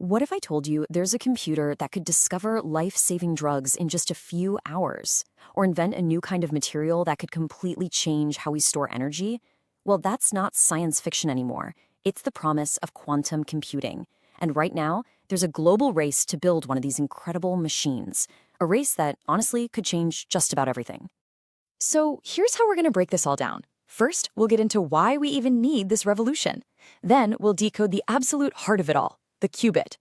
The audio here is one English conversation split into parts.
What if I told you there's a computer that could discover life-saving drugs in just a few hours, or invent a new kind of material that could completely change how we store energy? Well, that's not science fiction anymore. It's the promise of quantum computing. And right now, there's a global race to build one of these incredible machines, a race that honestly could change just about everything. So here's how we're going to break this all down. First, we'll get into why we even need this revolution. Then we'll decode the absolute heart of it all, the qubit.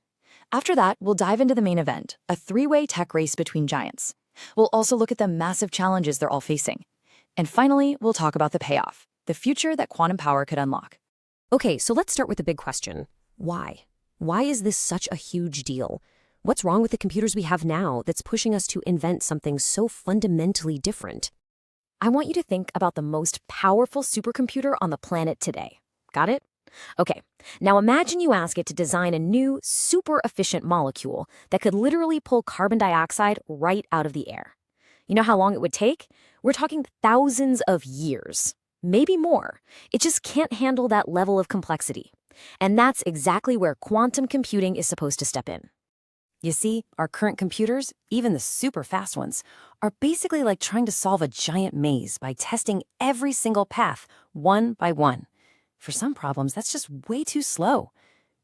After that, we'll dive into the main event, a three-way tech race between giants. We'll also look at the massive challenges they're all facing. And finally, we'll talk about the payoff, the future that quantum power could unlock. Okay, so let's start with the big question. Why? Why is this such a huge deal? What's wrong with the computers we have now that's pushing us to invent something so fundamentally different? I want you to think about the most powerful supercomputer on the planet today. Got it? Okay, now imagine you ask it to design a new, super efficient molecule that could literally pull carbon dioxide right out of the air. You know how long it would take? We're talking thousands of years, maybe more. It just can't handle that level of complexity. And that's exactly where quantum computing is supposed to step in. You see, our current computers, even the super fast ones, are basically like trying to solve a giant maze by testing every single path, one by one. For some problems, that's just way too slow.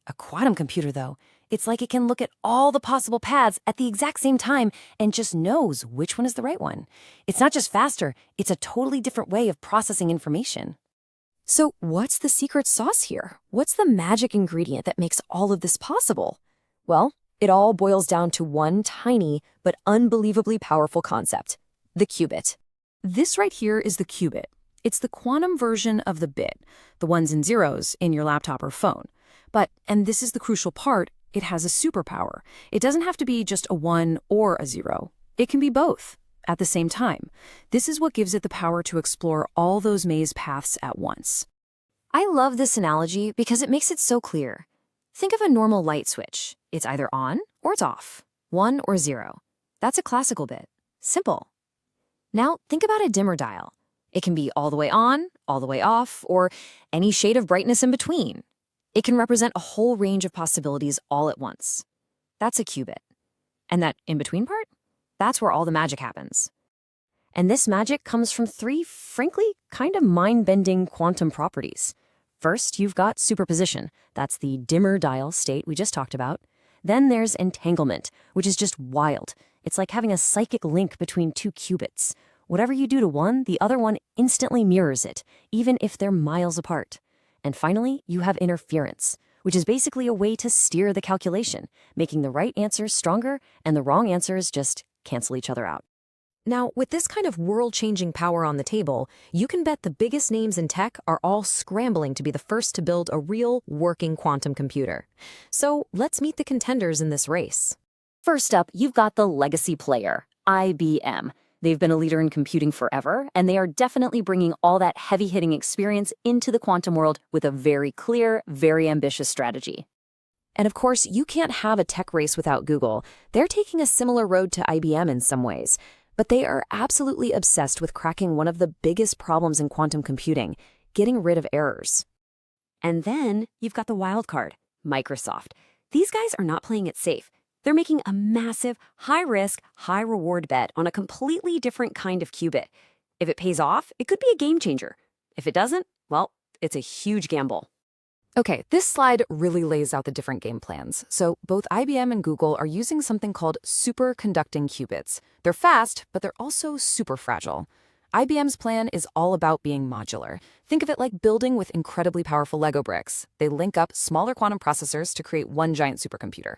A quantum computer, though, it's like it can look at all the possible paths at the exact same time and just knows which one is the right one. It's not just faster, it's a totally different way of processing information. So what's the secret sauce here? What's the magic ingredient that makes all of this possible? Well, it all boils down to one tiny but unbelievably powerful concept, the qubit. This right here is the qubit. It's the quantum version of the bit, the ones and zeros in your laptop or phone. But, and this is the crucial part, it has a superpower. It doesn't have to be just a 1 or a 0. It can be both at the same time. This is what gives it the power to explore all those maze paths at once. I love this analogy because it makes it so clear. Think of a normal light switch. It's either on or it's off, 1 or 0. That's a classical bit. Simple. Now think about a dimmer dial. It can be all the way on, all the way off, or any shade of brightness in between. It can represent a whole range of possibilities all at once. That's a qubit. And that in-between part? That's where all the magic happens. And this magic comes from three, frankly, kind of mind-bending quantum properties. First, you've got superposition. That's the dimmer dial state we just talked about. Then there's entanglement, which is just wild. It's like having a psychic link between two qubits. Whatever you do to one, the other one instantly mirrors it, even if they're miles apart. And finally, you have interference, which is basically a way to steer the calculation, making the right answers stronger and the wrong answers just cancel each other out. Now, with this kind of world-changing power on the table, you can bet the biggest names in tech are all scrambling to be the first to build a real, working quantum computer. So let's meet the contenders in this race. First up, you've got the legacy player, IBM. They've been a leader in computing forever, and they are definitely bringing all that heavy-hitting experience into the quantum world with a very clear, very ambitious strategy. And of course, you can't have a tech race without Google. They're taking a similar road to IBM in some ways, but they are absolutely obsessed with cracking one of the biggest problems in quantum computing, getting rid of errors. And then you've got the wild card, Microsoft. These guys are not playing it safe. They're making a massive, high-risk, high-reward bet on a completely different kind of qubit. If it pays off, it could be a game changer. If it doesn't, well, it's a huge gamble. Okay, this slide really lays out the different game plans. So both IBM and Google are using something called superconducting qubits. They're fast, but they're also super fragile. IBM's plan is all about being modular. Think of it like building with incredibly powerful Lego bricks. They link up smaller quantum processors to create one giant supercomputer.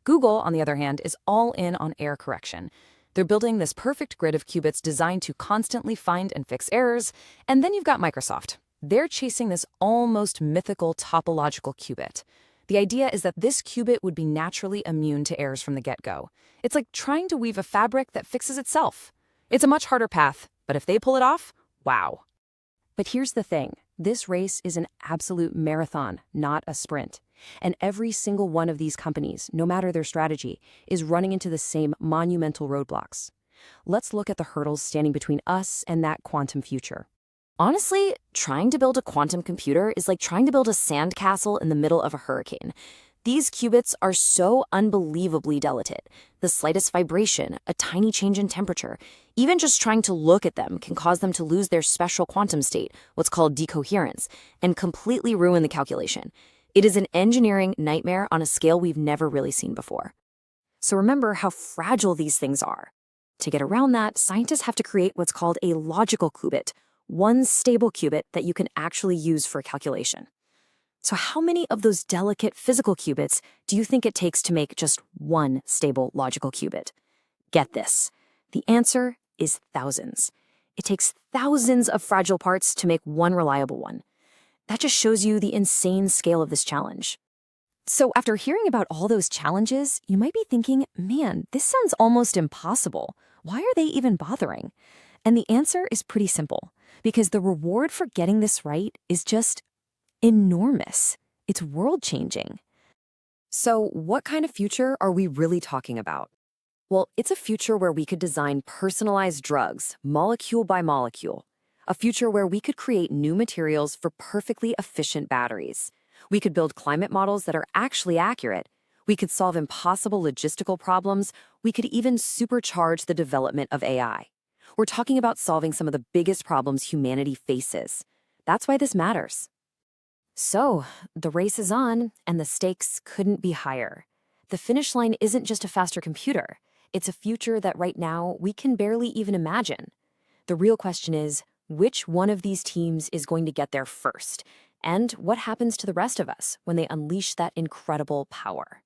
Google, on the other hand, is all in on error correction. They're building this perfect grid of qubits designed to constantly find and fix errors. And then you've got Microsoft. They're chasing this almost mythical topological qubit. The idea is that this qubit would be naturally immune to errors from the get-go. It's like trying to weave a fabric that fixes itself. It's a much harder path, but if they pull it off, wow. But here's the thing. This race is an absolute marathon, not a sprint. And every single one of these companies, no matter their strategy, is running into the same monumental roadblocks. Let's look at the hurdles standing between us and that quantum future. Honestly, trying to build a quantum computer is like trying to build a sandcastle in the middle of a hurricane. These qubits are so unbelievably delicate. The slightest vibration, a tiny change in temperature, even just trying to look at them can cause them to lose their special quantum state, what's called decoherence, and completely ruin the calculation. It is an engineering nightmare on a scale we've never really seen before. So remember how fragile these things are. To get around that, scientists have to create what's called a logical qubit, one stable qubit that you can actually use for calculation. So how many of those delicate physical qubits do you think it takes to make just one stable logical qubit? Get this. The answer is thousands. It takes thousands of fragile parts to make one reliable one. That just shows you the insane scale of this challenge. So after hearing about all those challenges, you might be thinking, man, this sounds almost impossible. Why are they even bothering? And the answer is pretty simple, because the reward for getting this right is just enormous. It's world-changing. So what kind of future are we really talking about? Well, it's a future where we could design personalized drugs, molecule by molecule. A future where we could create new materials for perfectly efficient batteries. We could build climate models that are actually accurate. We could solve impossible logistical problems. We could even supercharge the development of AI. We're talking about solving some of the biggest problems humanity faces. That's why this matters. So, the race is on, and the stakes couldn't be higher. The finish line isn't just a faster computer. It's a future that right now we can barely even imagine. The real question is, which one of these teams is going to get there first? And what happens to the rest of us when they unleash that incredible power?